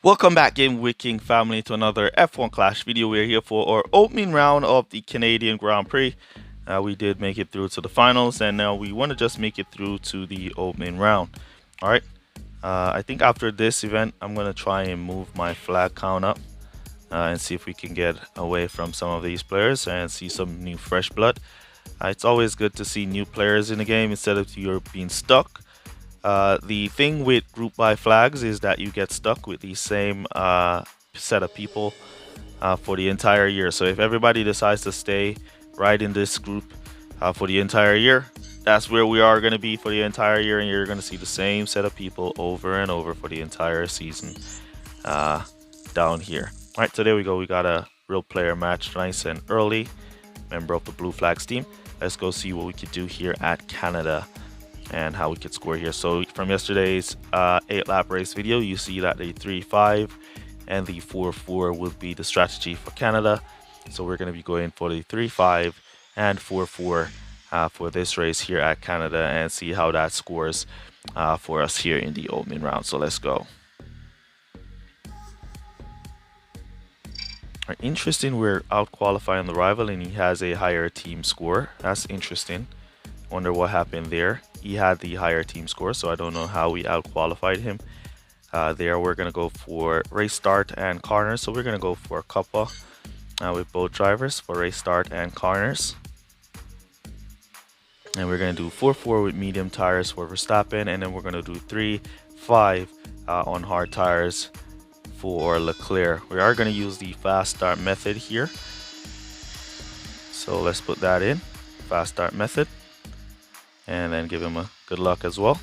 Welcome back, Game with King family, to another F1 Clash video. We're here for our opening round of the Canadian Grand Prix. We did make it through to the finals, and now we want to just make it through to the opening round. All right. I think after this event, I'm going to try and move my flag count up and see if we can get away from some of these players and see some new fresh blood. It's always good to see new players in the game instead of you being stuck. The thing with group buy flags is that you get stuck with the same set of people for the entire year. So if everybody decides to stay right in this group for the entire year, that's where we are going to be for the entire year, and you're going to see the same set of people over and over for the entire season down here. All right, so there we go. We got a real player match nice and early. Member of the Blue Flags team. Let's go see what we could do here at Canada and how we could score here. So from yesterday's 8-lap race video, you see that the 3-5 and the 4-4 will be the strategy for Canada. So we're going to be going for the 3-5 and 4-4 for this race here at Canada and see how that scores for us here in the opening round. So let's go. Right, interesting, we're out qualifying the rival and he has a higher team score. That's interesting. Wonder what happened there. He had the higher team score, so I don't know how we out qualified him. There we're going to go for race start and corners. So we're going to go for a couple with both drivers for race start and corners. And we're going to do 4-4 with medium tires for Verstappen, and then we're going to do 3-5 on hard tires for Leclerc. We are going to use the fast start method here. So let's put that in, fast start method. And then give him a good luck as well.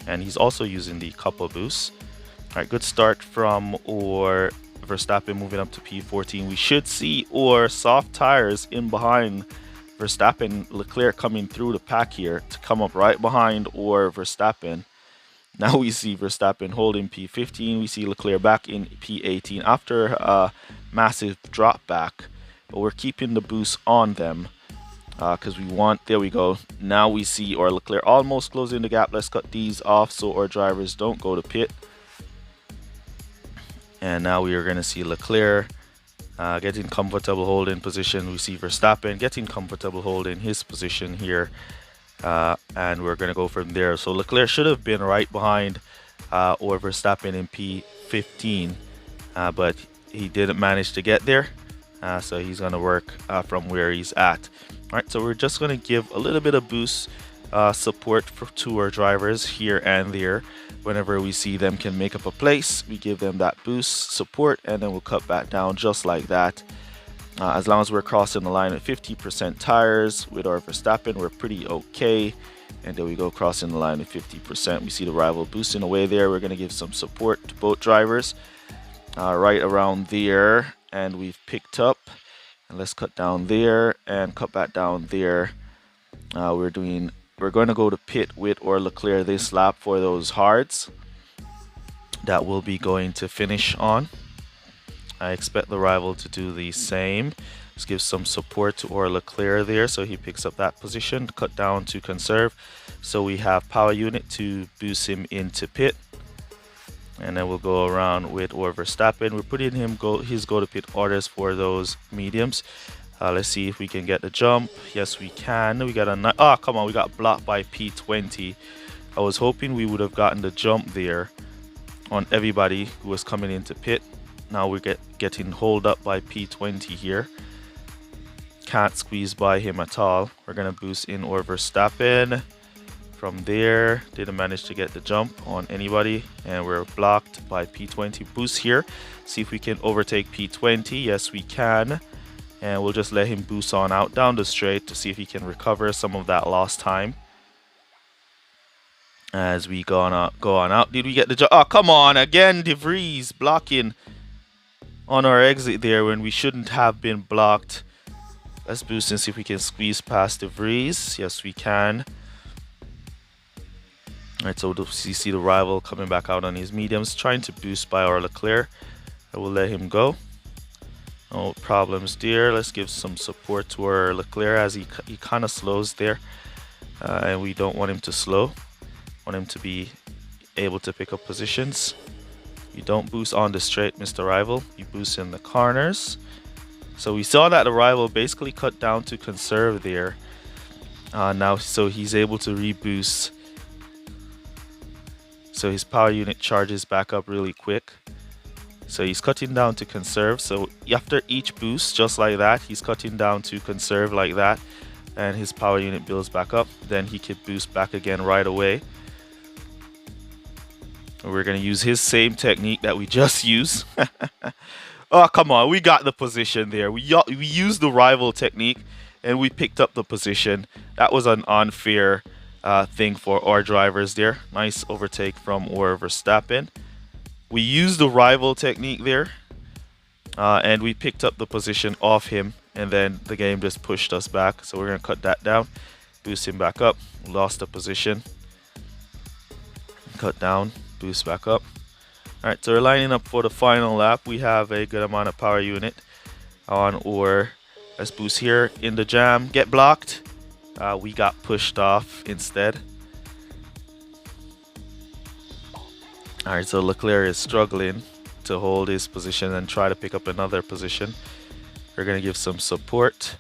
And he's also using the couple boost. All right, good start from or Verstappen moving up to P14. We should see or soft tires in behind Verstappen. Leclerc coming through the pack here to come up right behind or Verstappen. Now we see Verstappen holding P15. We see Leclerc back in P18 after a massive drop back. But we're keeping the boost on them. Because we want, there we go. Now we see our Leclerc almost closing the gap. Let's cut these off so our drivers don't go to pit. And now we are going to see Leclerc getting comfortable holding position. We see Verstappen getting comfortable holding his position here. And we're going to go from there. So Leclerc should have been right behind or Verstappen in P15. But he didn't manage to get there. So he's going to work from where he's at. All right, so we're just going to give a little bit of boost support to our drivers here and there. Whenever we see them can make up a place, we give them that boost support, and then we'll cut back down just like that. As long as we're crossing the line at 50% tires with our Verstappen, we're pretty okay. And there we go, crossing the line at 50%. We see the rival boosting away there. We're going to give some support to both drivers right around there. And we've picked up. And let's cut down there and cut back down there. We're going to go to pit with or Leclerc this lap for those hards that we'll be going to finish on. I expect the rival to do the same. Let's give some support to our Leclerc there so he picks up that position. Cut down to conserve. So we have power unit to boost him into pit. And then we'll go around with or Verstappen. We're putting him his go to pit orders for those mediums. Let's see if we can get the jump. Yes, we can. We got a come on, we got blocked by P20. I was hoping we would have gotten the jump there on everybody who was coming into pit. Now we're getting holed up by P20 here. Can't squeeze by him at all. We're gonna boost in or Verstappen. From there, didn't manage to get the jump on anybody, and we're blocked by P20. Boost here, see if we can overtake P20. Yes, we can, and we'll just let him boost on out down the straight to see if he can recover some of that lost time as we go on out. Did we get the jump? Oh, come on again, De Vries blocking on our exit there when we shouldn't have been blocked. Let's boost and see if we can squeeze past De Vries. Yes, we can. Alright, so you see the rival coming back out on his mediums, trying to boost by our Leclerc. I will let him go. No problems there. Let's give some support to our Leclerc as he kind of slows there. And we don't want him to slow. Want him to be able to pick up positions. You don't boost on the straight, Mr. Rival. You boost in the corners. So we saw that the rival basically cut down to conserve there. Now, so he's able to reboost. So his power unit charges back up really quick. So he's cutting down to conserve. So after each boost, just like that, he's cutting down to conserve like that. And his power unit builds back up. Then he could boost back again right away. We're going to use his same technique that we just used. Oh, come on. We got the position there. We used the rival technique and we picked up the position. That was an unfair thing for our drivers there. Nice overtake from our Verstappen. We used the rival technique there and we picked up the position off him. And then the game just pushed us back. So we're going to cut that down. Boost him back up. Lost the position. Cut down. Boost back up. Alright, so we're lining up for the final lap. We have a good amount of power unit on our. Let's boost here in the jam. Get blocked. We got pushed off instead. Alright, so Leclerc is struggling to hold his position and try to pick up another position. We're going to give some support.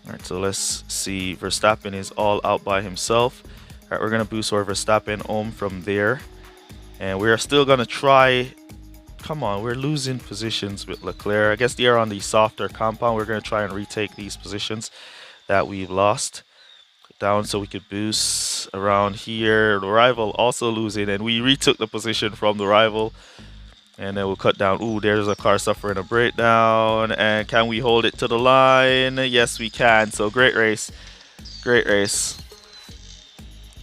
Alright, so let's see. Verstappen is all out by himself. Alright, we're going to boost our Verstappen home from there. And we're still going to try. Come on, we're losing positions with Leclerc. I guess they are on the softer compound. We're going to try and retake these positions that we've lost. Down so we could boost around here. The rival also losing. And we retook the position from the rival. And then we'll cut down. Ooh, there's a car suffering a breakdown. And can we hold it to the line? Yes, we can. So great race. Great race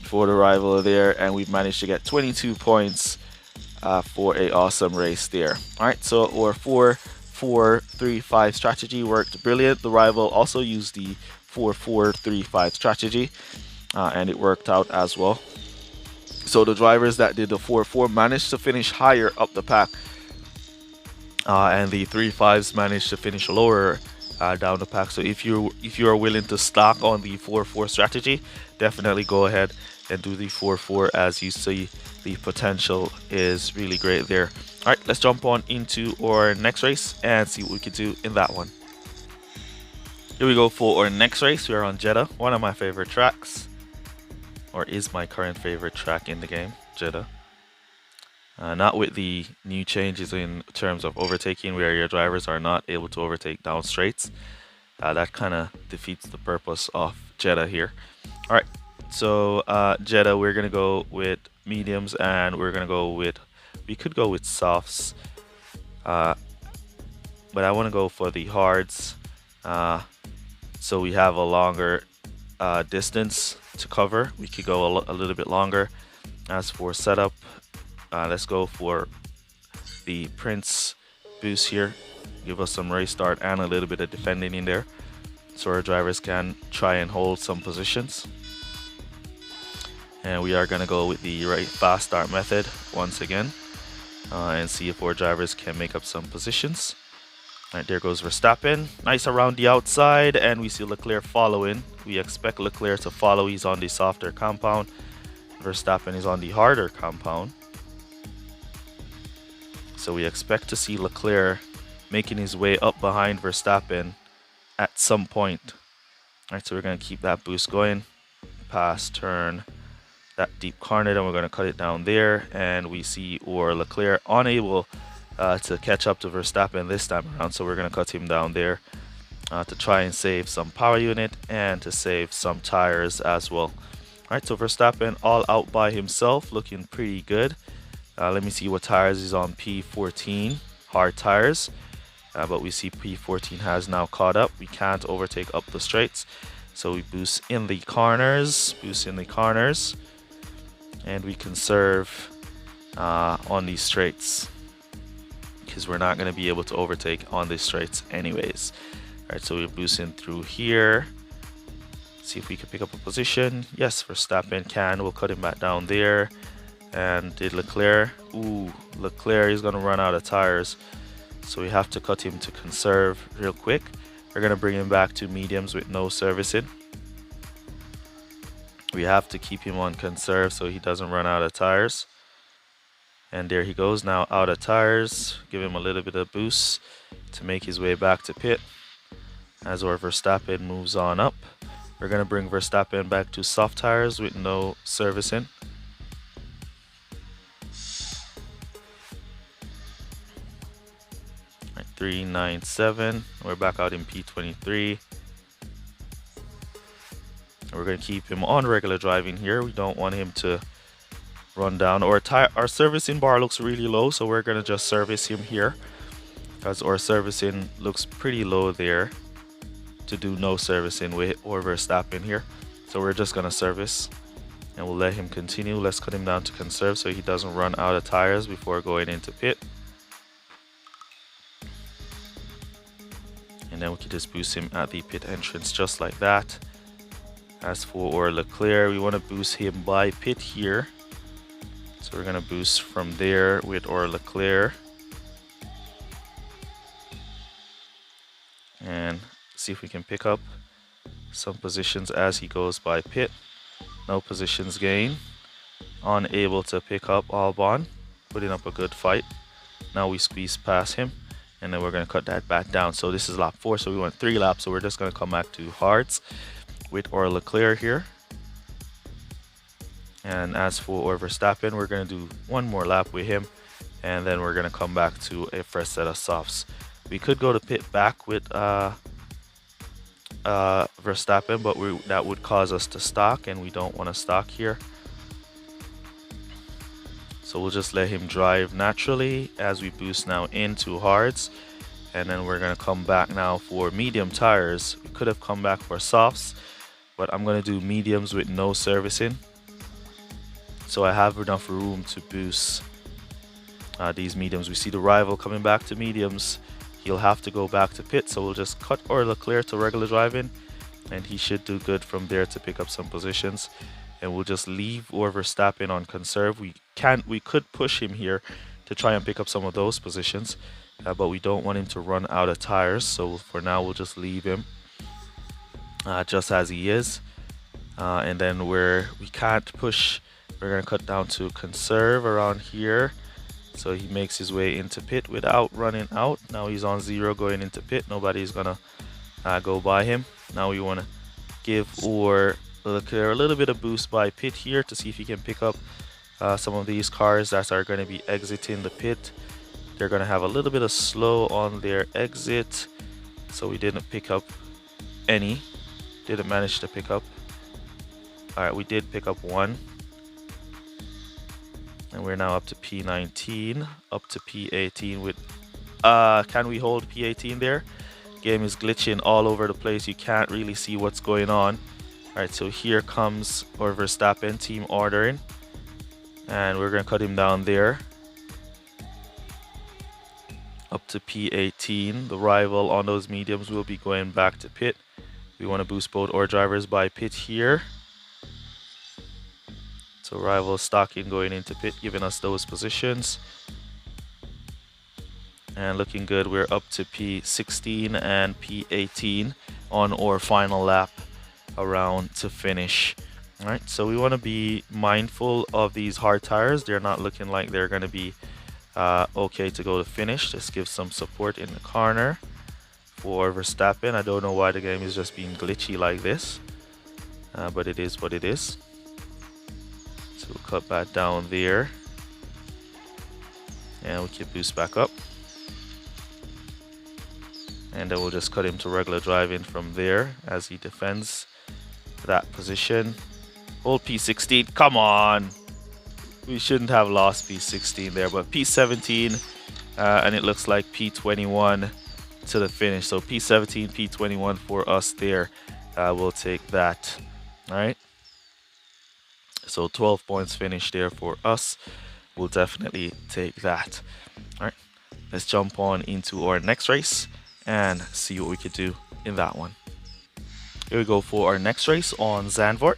for the rival there, and we've managed to get 22 points for a awesome race there. All right, so our 4-4-3-5 strategy worked brilliant. The rival also used the 4-4-3-5 strategy, and it worked out as well. So the drivers that did the 4-4 managed to finish higher up the pack, and the 3-5s managed to finish lower down the pack. So if you are willing to stock on the 4-4 strategy, definitely go ahead and do the 4-4, as you see the potential is really great there. All right, let's jump on into our next race and see what we can do in that one. Here we go for our next race. We are on Jeddah, one of my favorite tracks, or is my current favorite track in the game, Jeddah. Not with the new changes in terms of overtaking, where your drivers are not able to overtake down straights. That kind of defeats the purpose of Jeddah here. All right, so Jeddah, we're going to go with mediums, and we're going to go with, we could go with softs, but I want to go for the hards, so we have a longer distance to cover. We could go a little bit longer. As for setup, let's go for the Prince boost here. Give us some race start and a little bit of defending in there, so our drivers can try and hold some positions. And we are going to go with the fast start method once again, and see if our drivers can make up some positions. All right, there goes Verstappen. Nice around the outside, and we see Leclerc following. We expect Leclerc to follow. He's on the softer compound. Verstappen is on the harder compound. So we expect to see Leclerc making his way up behind Verstappen at some point. All right, so we're going to keep that boost going. Pass, turn, that deep corner, then we're going to cut it down there, and we see our Leclerc unable to catch up to Verstappen this time around, so we're going to cut him down there to try and save some power unit and to save some tires as well. Alright, so Verstappen all out by himself, looking pretty good. Let me see what tires he's on. P14 hard tires, but we see P14 has now caught up. We can't overtake up the straights, so we boost in the corners, and we conserve on these straights, because we're not going to be able to overtake on these straights anyways. Alright, so we're boosting through here. See if we can pick up a position. Yes, Verstappen can. We'll cut him back down there. And did Leclerc? Ooh, Leclerc is going to run out of tires, so we have to cut him to conserve real quick. We're going to bring him back to mediums with no servicing. We have to keep him on conserve so he doesn't run out of tires. And there he goes now out of tires. Give him a little bit of boost to make his way back to pit. As our Verstappen moves on up, we're going to bring Verstappen back to soft tires with no servicing. Right, 397. We're back out in P23. We're going to keep him on regular driving here. We don't want him to run down. Our servicing bar looks really low, so we're going to just service him here, because our servicing looks pretty low there to do no servicing with or Verstappen here. So we're just going to service and we'll let him continue. Let's cut him down to conserve so he doesn't run out of tires before going into pit. And then we can just boost him at the pit entrance just like that. As for our Leclerc, we want to boost him by pit here. So we're going to boost from there with our Leclerc. And see if we can pick up some positions as he goes by pit. No positions gain. Unable to pick up Albon. Putting up a good fight. Now we squeeze past him. And then we're going to cut that back down. So this is lap 4. So we went 3 laps. So we're just going to come back to hards with our Leclerc here. And as for our Verstappen, we're going to do one more lap with him. And then we're going to come back to a fresh set of softs. We could go to pit back with Verstappen, but that would cause us to stock, and we don't want to stock here. So we'll just let him drive naturally as we boost now into hards. And then we're going to come back now for medium tires. We could have come back for softs, but I'm going to do mediums with no servicing. So I have enough room to boost these mediums. We see the rival coming back to mediums. He'll have to go back to pit, so we'll just cut our Leclerc to regular driving, and he should do good from there to pick up some positions. And we'll just leave our Verstappen on conserve. We could push him here to try and pick up some of those positions, but we don't want him to run out of tires. So for now, we'll just leave him just as he is. And then where we can't push, we're gonna cut down to conserve around here. So he makes his way into pit without running out. Now he's on 0 going into pit. Nobody's gonna go by him. Now we want to give our Leclerc a little bit of boost by pit here to see if he can pick up some of these cars that are going to be exiting the pit. They're going to have a little bit of slow on their exit. So we didn't pick up any. Didn't manage to pick up. Alright, we did pick up one. And we're now up to P19, up to P18 with, can we hold P18 there? Game is glitching all over the place. You can't really see what's going on. All right, so here comes our Verstappen team ordering. And we're gonna cut him down there. Up to P18. The rival on those mediums will be going back to pit. We wanna boost both our drivers by pit here. So rival stocking going into pit, giving us those positions. And looking good, we're up to P16 and P18 on our final lap around to finish. All right, so we want to be mindful of these hard tires. They're not looking like they're going to be okay to go to finish. Just give some support in the corner for Verstappen. I don't know why the game is just being glitchy like this, but it is what it is. So we'll cut back down there, and we can boost back up. And then we'll just cut him to regular driving from there as he defends that position. Hold P16, come on! We shouldn't have lost P16 there, but P17, and it looks like P21 to the finish. So P17, P21 for us there. We'll take that. All right. So 12 points finish there for us. We'll definitely take that. All right. Let's jump on into our next race and see what we could do in that one. Here we go for our next race on Zandvoort.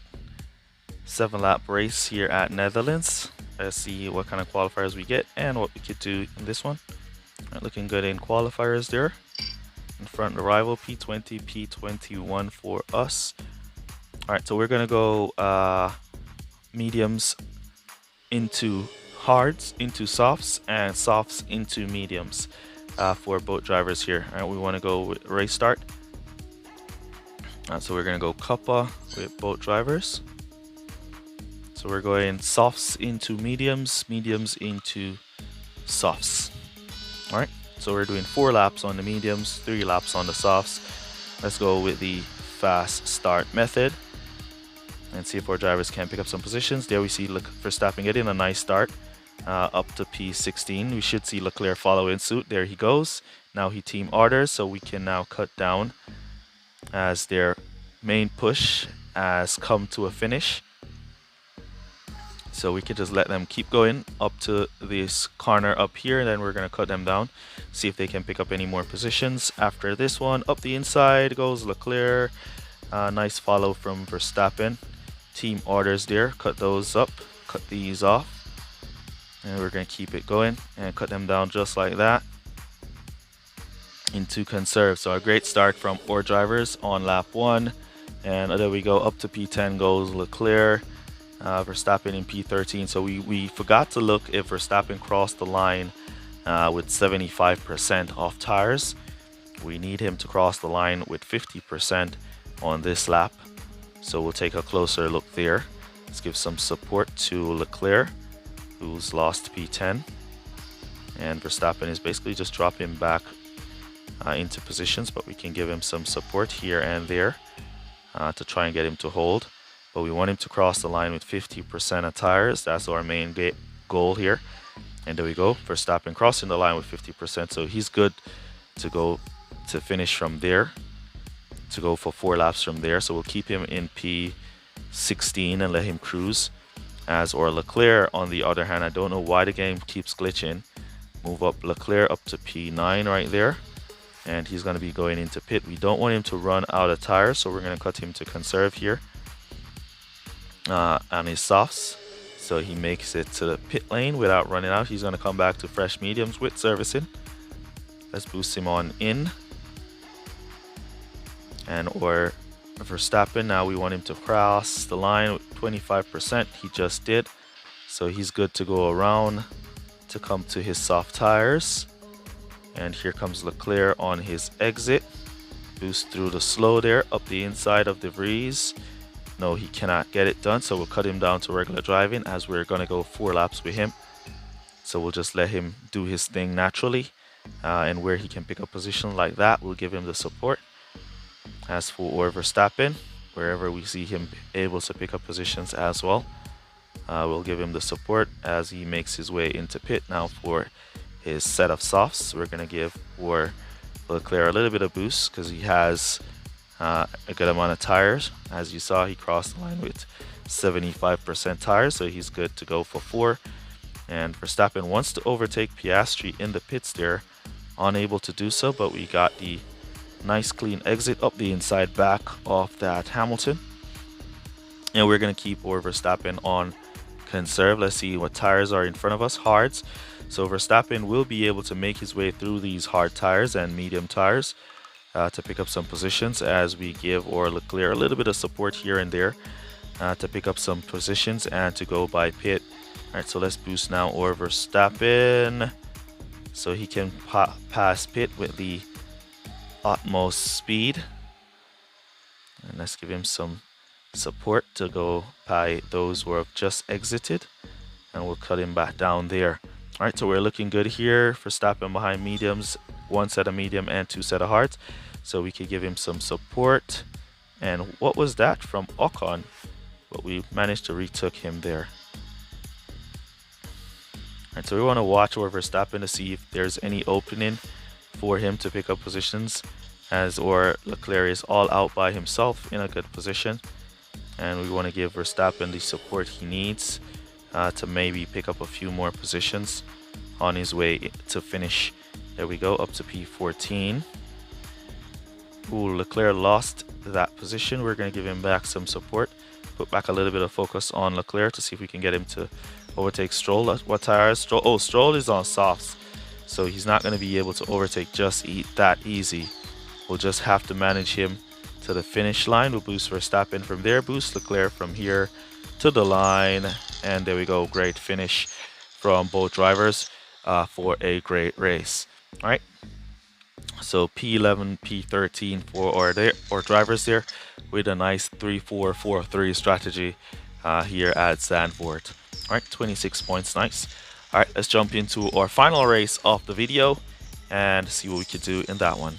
7-lap race here at Netherlands. Let's see what kind of qualifiers we get and what we could do in this one. Right, looking good in qualifiers there. In front of the rival, P20, P21 for us. All right, so we're gonna go mediums into hards into softs and softs into mediums for both drivers here. All right, we want to go with race start. So we're going to go Kappa with both drivers. So we're going softs into mediums, mediums into softs. All right, so we're doing 4 laps on the mediums, 3 laps on the softs. Let's go with the fast start method and see if our drivers can pick up some positions. There we see Verstappen getting a nice start up to P16. We should see Leclerc follow in suit. There he goes. Now he team orders, so we can now cut down as their main push has come to a finish. So we could just let them keep going up to this corner up here, and then we're going to cut them down, see if they can pick up any more positions. After this one, up the inside goes Leclerc. Nice follow from Verstappen. Team orders there, cut those up, cut these off. And we're going to keep it going and cut them down just like that into conserve. So a great start from our drivers on lap 1. And there we go, up to P10 goes Leclerc. Verstappen in P13. So we forgot to look if Verstappen crossed the line with 75% off tires. We need him to cross the line with 50% on this lap. So we'll take a closer look there. Let's give some support to Leclerc, who's lost P10. And Verstappen is basically just dropping back into positions, but we can give him some support here and there to try and get him to hold. But we want him to cross the line with 50% of tires. That's our main goal here. And there we go, Verstappen crossing the line with 50%. So he's good to go to finish from there, to go for 4 laps from there. So we'll keep him in P16 and let him cruise. As or Leclerc, on the other hand, I don't know why the game keeps glitching. Move up Leclerc up to P9 right there. And he's going to be going into pit. We don't want him to run out of tires, so we're going to cut him to conserve here. On his softs, so he makes it to the pit lane without running out. He's going to come back to fresh mediums with servicing. Let's boost him on in. And or Verstappen, now we want him to cross the line with 25%. He just did, so he's good to go around to come to his soft tires. And here comes Leclerc on his exit. Boost through the slow there, up the inside of De Vries. No, he cannot get it done, so we'll cut him down to regular driving, as we're going to go 4 laps with him. So we'll just let him do his thing naturally, and where he can pick up position like that, we'll give him the support. As for Verstappen, wherever we see him able to pick up positions as well, we'll give him the support as he makes his way into pit. Now for his set of softs, we're going to give Leclerc a little bit of boost because he has a good amount of tires. As you saw, he crossed the line with 75% tires, so he's good to go for 4. And Verstappen wants to overtake Piastri in the pits there, unable to do so, but we got the nice clean exit up the inside back off that Hamilton. And we're going to keep Verstappen on conserve. Let's see what tires are in front of us. Hards. So Verstappen will be able to make his way through these hard tires and medium tires to pick up some positions, as we give Leclerc a little bit of support here and there to pick up some positions and to go by pit. All right, so let's boost now Verstappen so he can pass pit with the utmost speed. And let's give him some support to go by those who have just exited, and we'll cut him back down there. All right, so we're looking good here. Verstappen behind mediums, 1 set of medium and 2 set of hards. So we could give him some support. And what was that from Ocon? But we managed to retook him there. All right, so we want to watch Verstappen to see if there's any opening for him to pick up positions, as Leclerc is all out by himself in a good position. And we want to give Verstappen the support he needs to maybe pick up a few more positions on his way to finish. There we go, up to P14. Ooh, Leclerc lost that position. We're going to give him back some support. Put back a little bit of focus on Leclerc to see if we can get him to overtake Stroll. What tires? Stroll? Oh, Stroll is on softs, so he's not going to be able to overtake just that easy. We'll just have to manage him to the finish line. We'll boost Verstappen from there, boost Leclerc from here to the line, and there we go. Great finish from both drivers for a great race. All right. So P11, P13 for our drivers there, with a nice 3-4-4-3 strategy here at Zandvoort. All right, 26 points, nice. All right, let's jump into our final race of the video and see what we could do in that one.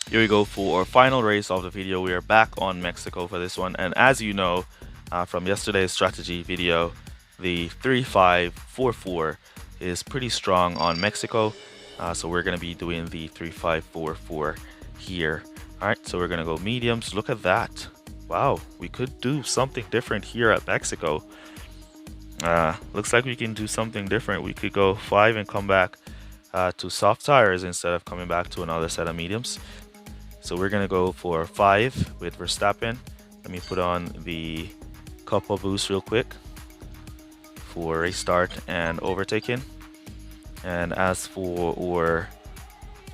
Here we go for our final race of the video. We are back on Mexico for this one, and as you know from yesterday's strategy video, the 3-5-4-4 is pretty strong on Mexico. So we're going to be doing the 3-5-4-4 here. All right, so we're going to go mediums. Look at that. Wow, we could do something different here at Mexico. Looks like we can do something different. We could go 5 and come back to soft tires instead of coming back to another set of mediums. So we're going to go for 5 with Verstappen. Let me put on the couple boost real quick for a start and overtaking. And as for our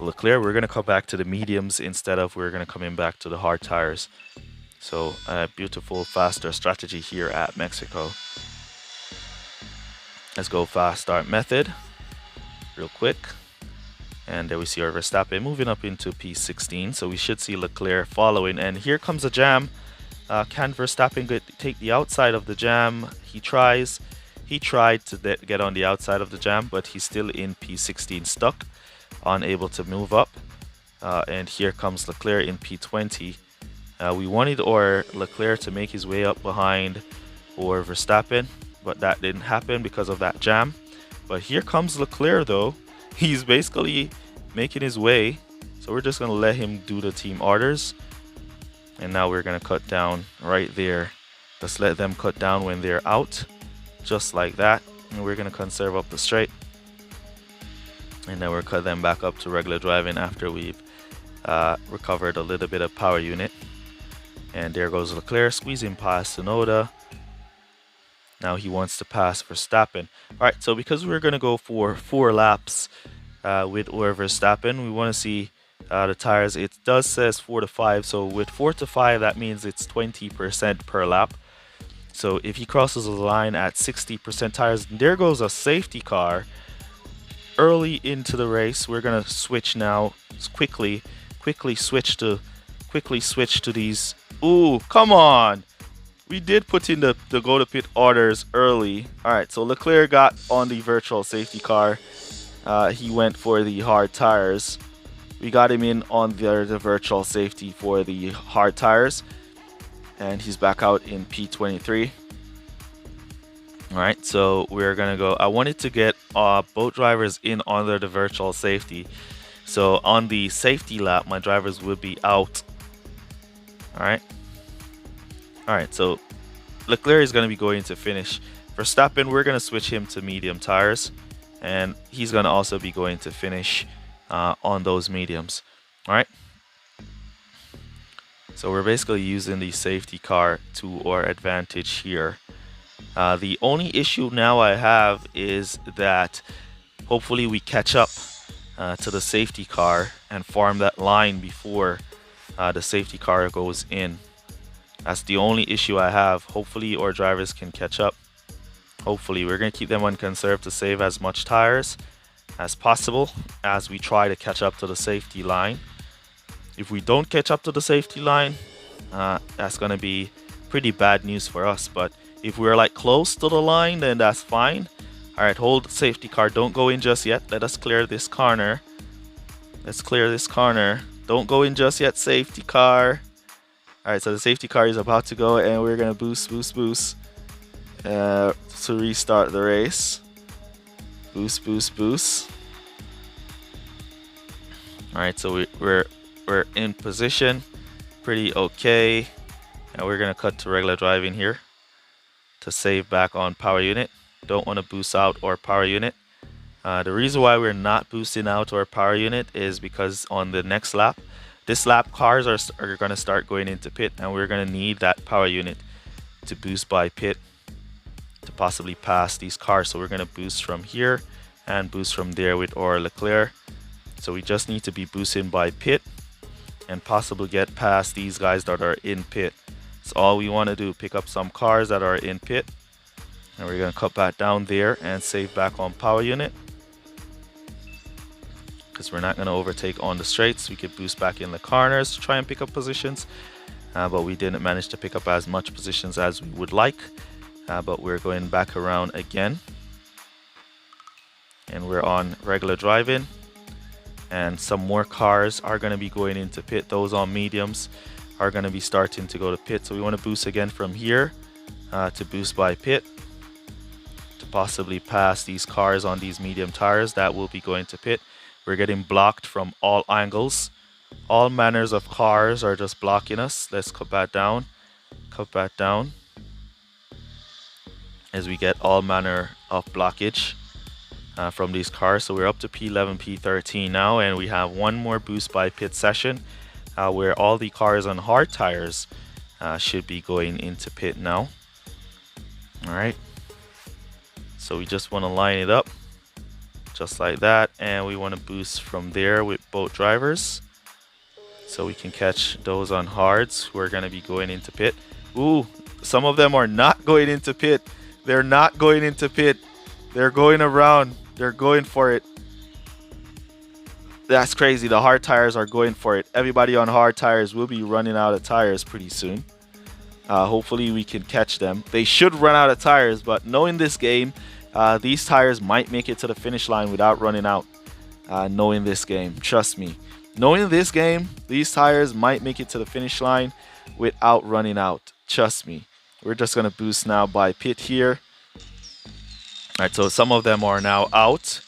Leclerc, we're going to come back to the mediums instead of we're going to come in back to the hard tires. So a beautiful, faster strategy here at Mexico. Let's go fast start method real quick. And there we see our Verstappen moving up into P16. So we should see Leclerc following. And here comes a jam. Can Verstappen take the outside of the jam? He tries. He tried to get on the outside of the jam, but he's still in P16 stuck, unable to move up. And here comes Leclerc in P20. We wanted our Leclerc to make his way up behind our Verstappen, but that didn't happen because of that jam. But here comes Leclerc though. He's basically making his way. So we're just going to let him do the team orders. And now we're going to cut down right there. Just let them cut down when they're out. Just like that, and we're going to conserve up the straight, and then we'll cut them back up to regular driving after we've recovered a little bit of power unit. And there goes Leclerc squeezing past Tsunoda. Now he wants to pass Verstappen. All right, so because we're going to go for 4 laps with our Verstappen, we want to see the tires. It does says 4 to 5, so with 4 to 5 that means it's 20% per lap. So if he crosses the line at 60% tires, there goes a safety car early into the race. We're gonna switch now quickly switch to these. Ooh, come on! We did put in the go to pit orders early. All right, so Leclerc got on the virtual safety car. He went for the hard tires. We got him in on the virtual safety for the hard tires. And he's back out in P23. All right, so we're gonna go. I wanted to get both drivers in under the virtual safety. So on the safety lap, my drivers would be out. All right, so Leclerc is gonna be going to finish. Verstappen, we're gonna switch him to medium tires, and he's gonna also be going to finish on those mediums. All right. So we're basically using the safety car to our advantage here. The only issue now I have is that hopefully we catch up to the safety car and farm that line before the safety car goes in. That's the only issue I have. Hopefully our drivers can catch up. Hopefully we're going to keep them on conserve to save as much tires as possible as we try to catch up to the safety line. If we don't catch up to the safety line, that's going to be pretty bad news for us. But if we're like close to the line, then that's fine. All right, hold the safety car. Don't go in just yet. Let us clear this corner. Let's clear this corner. Don't go in just yet, safety car. All right, so the safety car is about to go, and we're going to boost to restart the race. Boost. All right, so we're in position, pretty okay, and we're gonna cut to regular driving here to save back on power unit. Don't want to boost out our power unit. The reason why we're not boosting out our power unit is because on the next lap, this lap cars are gonna start going into pit, and we're gonna need that power unit to boost by pit to possibly pass these cars. So we're gonna boost from here and boost from there with our Leclerc. So we just need to be boosting by pit and possibly get past these guys that are in pit. That's all we want to do, pick up some cars that are in pit And we're going to cut back down there and save back on power unit, because we're not going to overtake on the straights. We could boost back in the corners to try and pick up positions, but we didn't manage to pick up as much positions as we would like. But we're going back around again, and we're on regular driving, and some more cars are going to be going into pit. Those on mediums are going to be starting to go to pit, so we want to boost again from here to boost by pit, to possibly pass these cars on these medium tires that will be going to pit. We're getting blocked from all angles. All manners of cars are just blocking us. Let's cut back down as we get all manner of blockage from these cars. So we're up to P11, P13 now, and we have one more boost by pit session where all the cars on hard tires should be going into pit now. All right, so we just want to line it up just like that, and we want to boost from there with both drivers so we can catch those on hards who are going to be going into pit. Ooh, some of them are not going into pit. They're not going into pit. They're going around. They're going for it. That's crazy. The hard tires are going for it. Everybody on hard tires will be running out of tires pretty soon. Hopefully we can catch them. They should run out of tires, but knowing this game, these tires might make it to the finish line without running out. Knowing this game, trust me. Knowing this game, these tires might make it to the finish line without running out. Trust me. We're just going to boost now by pit here. All right, so some of them are now out.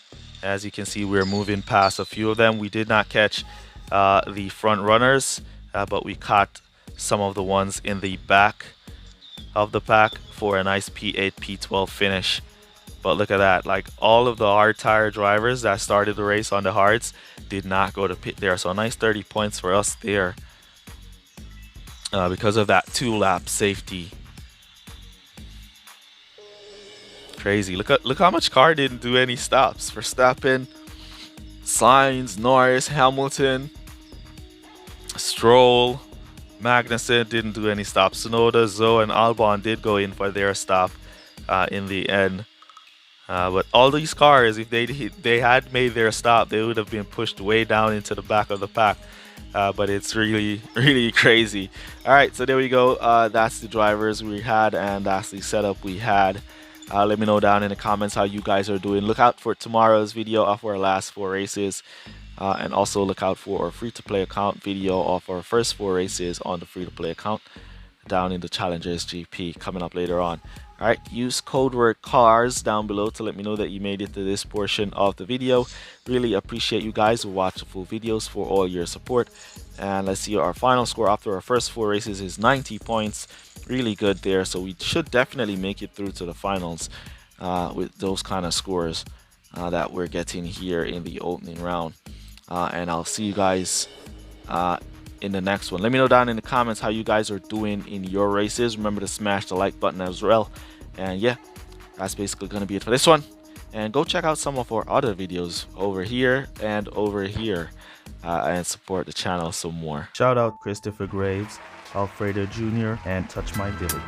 As you can see, we're moving past a few of them. We did not catch the front runners, but we caught some of the ones in the back of the pack for a nice P8, P12 finish. But look at that, like all of the hard tire drivers that started the race on the hards did not go to pit there. So a nice 30 points for us there because of that 2-lap safety. Crazy. Look how much car didn't do any stops. Verstappen, Sainz, Norris, Hamilton, Stroll, Magnussen didn't do any stops. Tsunoda, Zhou, and Albon did go in for their stop in the end. But all these cars, if they had made their stop, they would have been pushed way down into the back of the pack. But it's really, really crazy. All right, so there we go. That's the drivers we had, and that's the setup we had. Let me know down in the comments how you guys are doing. Look out for tomorrow's video of our last 4 races. And also look out for our free-to-play account video of our first 4 races on the free-to-play account down in the Challengers GP coming up later on. All right, use code word CARS down below to let me know that you made it to this portion of the video. Really appreciate you guys who watch the full videos for all your support. And let's see, our final score after our first 4 races is 90 points. Really good there, so we should definitely make it through to the finals with those kind of scores that we're getting here in the opening round. And I'll see you guys in the next one. Let me know down in the comments how you guys are doing in your races. Remember to smash the like button as well. And yeah, that's basically going to be it for this one. And go check out some of our other videos over here and over here and support the channel some more. Shout out Christopher Graves, Alfredo Jr., and Touch My Billy.